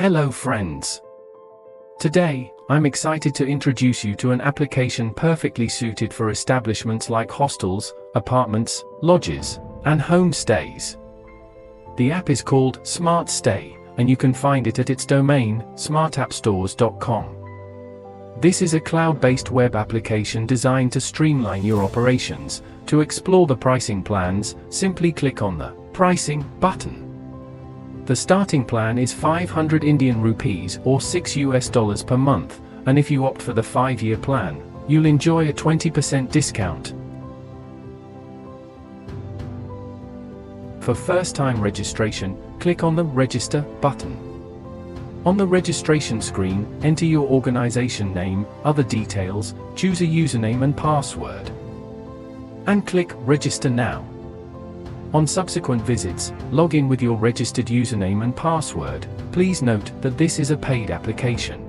Hello friends. Today, I'm excited to introduce you to an application perfectly suited for establishments like hostels, apartments, lodges, and homestays. The app is called Smart Stay, and you can find it at its domain, smartappstores.com. This is a cloud-based web application designed to streamline your operations. To explore the pricing plans, simply click on the Pricing button. The starting plan is 500 Indian rupees or $6 per month, and if you opt for the 5-year plan, you'll enjoy a 20% discount. For first-time registration, click on the Register button. On the registration screen, enter your organization name, other details, choose a username and password, and click Register Now. On subsequent visits, log in with your registered username and password. Please note that this is a paid application.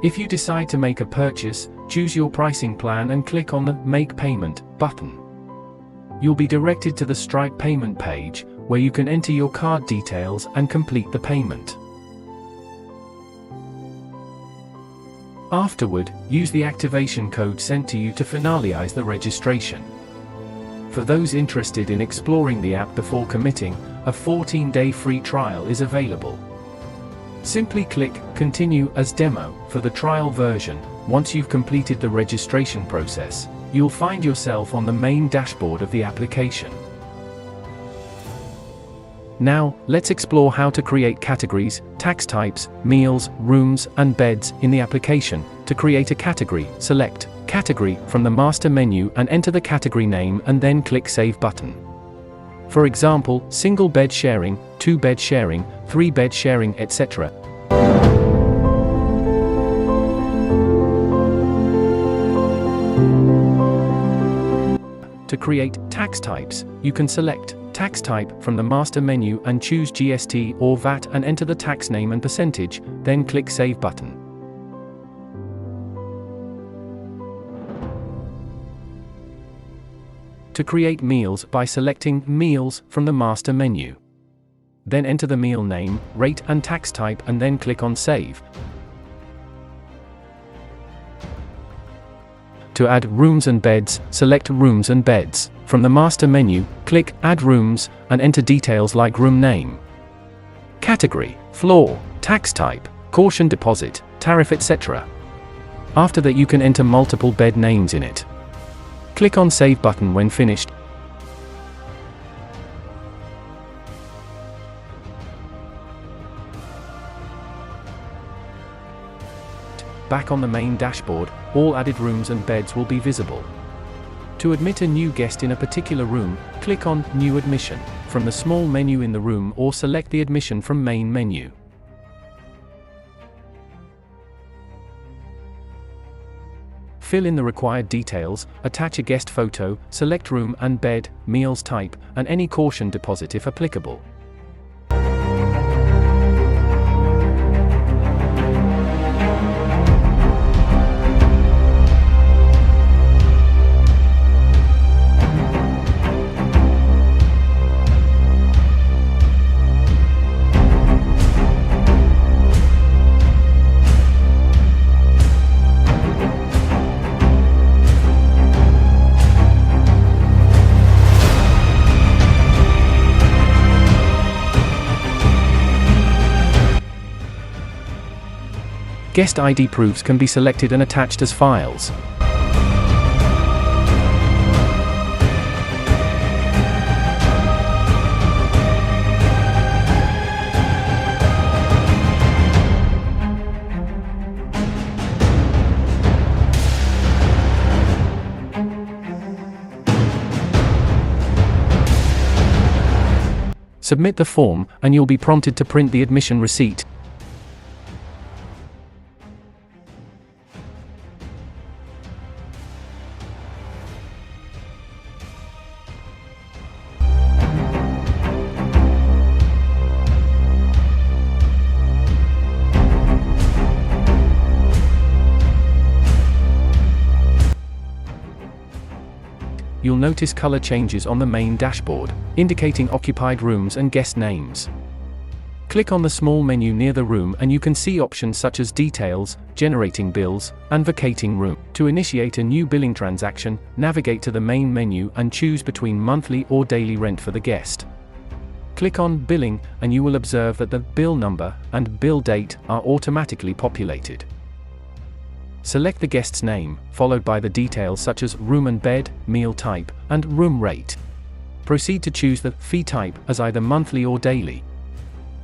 If you decide to make a purchase, choose your pricing plan and click on the Make Payment button. You'll be directed to the Stripe payment page, where you can enter your card details and complete the payment. Afterward, use the activation code sent to you to finalize the registration. For those interested in exploring the app before committing, a 14-day free trial is available. Simply click Continue as Demo for the trial version. Once you've completed the registration process, you'll find yourself on the main dashboard of the application. Now, let's explore how to create categories, tax types, meals, rooms, and beds in the application. To create a category, select Category from the master menu and enter the category name and then click Save button. For example, single bed sharing, 2 bed sharing, 3 bed sharing, etc. To create tax types, you can select Tax Type from the master menu and choose GST or VAT and enter the tax name and percentage, then click Save button. To create meals, by selecting Meals from the master menu. Then enter the meal name, rate and tax type and then click on Save. To add rooms and beds, select Rooms and Beds. From the master menu, click Add Rooms and enter details like room name, category, floor, tax type, caution deposit, tariff, etc. After that, you can enter multiple bed names in it. Click on Save button when finished. Back on the main dashboard, all added rooms and beds will be visible. To admit a new guest in a particular room, click on New Admission from the small menu in the room or select the admission from main menu. Fill in the required details, attach a guest photo, select room and bed, meals type, and any caution deposit if applicable. Guest ID proofs can be selected and attached as files. Submit the form, and you'll be prompted to print the admission receipt. You'll notice color changes on the main dashboard, indicating occupied rooms and guest names. Click on the small menu near the room and you can see options such as Details, Generating Bills, and Vacating Room. To initiate a new billing transaction, navigate to the main menu and choose between monthly or daily rent for the guest. Click on Billing and you will observe that the bill number and bill date are automatically populated. Select the guest's name, followed by the details such as room and bed, meal type, and room rate. Proceed to choose the fee type as either monthly or daily.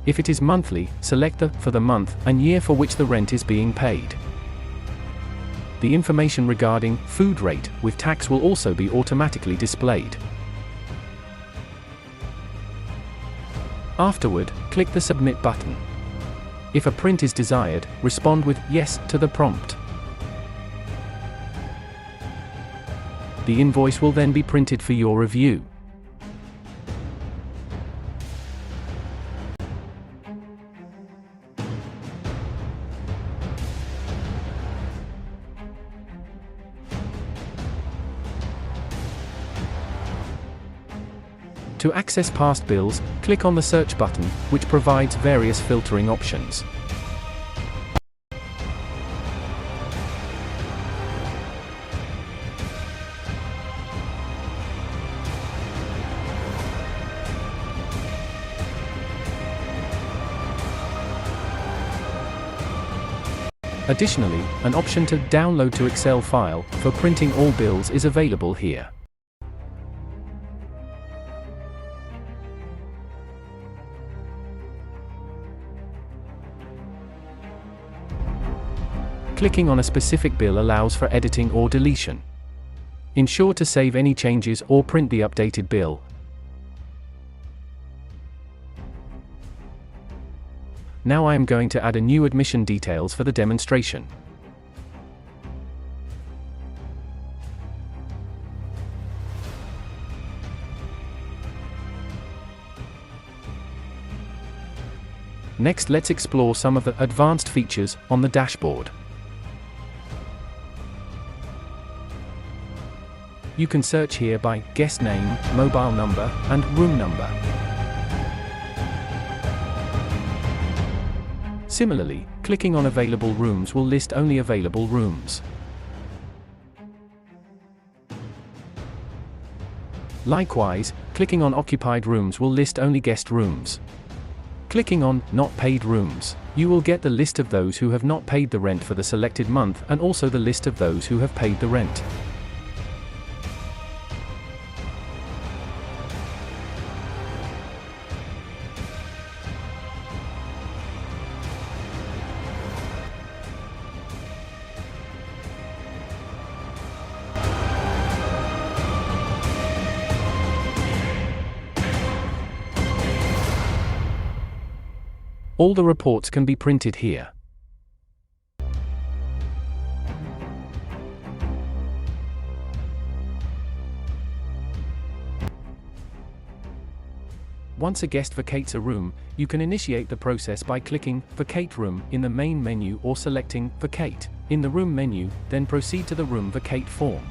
If it is monthly, select the for the month and year for which the rent is being paid. The information regarding food rate with tax will also be automatically displayed. Afterward, click the Submit button. If a print is desired, respond with Yes to the prompt. The invoice will then be printed for your review. To access past bills, click on the Search button, which provides various filtering options. Additionally, an option to download to Excel file for printing all bills is available here. Clicking on a specific bill allows for editing or deletion. Ensure to save any changes or print the updated bill. Now I am going to add a new admission details for the demonstration. Next, let's explore some of the advanced features on the dashboard. You can search here by guest name, mobile number, and room number. Similarly, clicking on available rooms will list only available rooms. Likewise, clicking on occupied rooms will list only guest rooms. Clicking on Not Paid Rooms, you will get the list of those who have not paid the rent for the selected month and also the list of those who have paid the rent. All the reports can be printed here. Once a guest vacates a room, you can initiate the process by clicking Vacate Room in the main menu or selecting Vacate in the Room menu, then proceed to the Room Vacate form.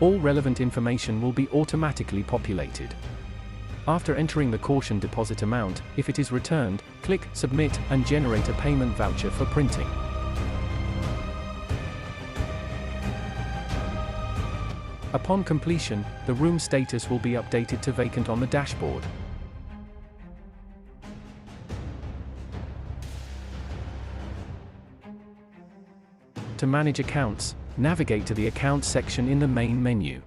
All relevant information will be automatically populated. After entering the caution deposit amount, if it is returned, click Submit and generate a payment voucher for printing. Upon completion, the room status will be updated to vacant on the dashboard. To manage accounts, navigate to the Accounts section in the main menu.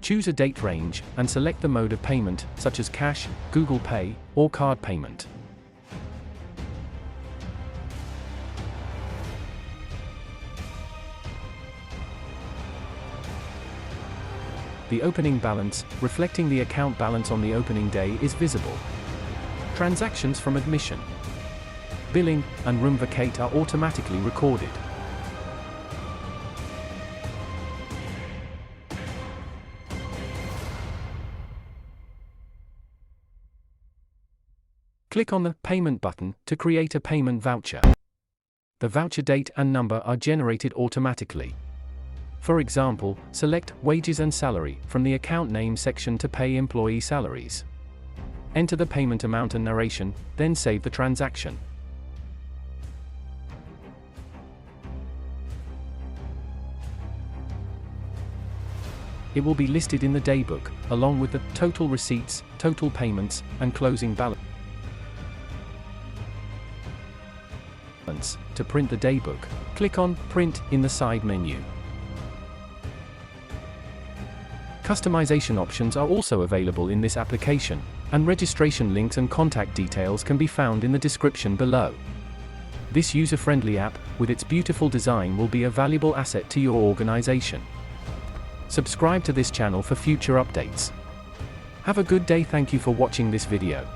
Choose a date range, and select the mode of payment, such as cash, Google Pay, or card payment. The opening balance, reflecting the account balance on the opening day, is visible. Transactions from admission, billing, and room vacate are automatically recorded. Click on the Payment button to create a payment voucher. The voucher date and number are generated automatically. For example, select Wages and Salary from the Account Name section to pay employee salaries. Enter the payment amount and narration, then save the transaction. It will be listed in the daybook, along with the total receipts, total payments, and closing balance. To print the daybook, click on Print in the side menu. Customization options are also available in this application, and registration links and contact details can be found in the description below. This user-friendly app, with its beautiful design, will be a valuable asset to your organization. Subscribe to this channel for future updates. Have a good day. Thank you for watching this video.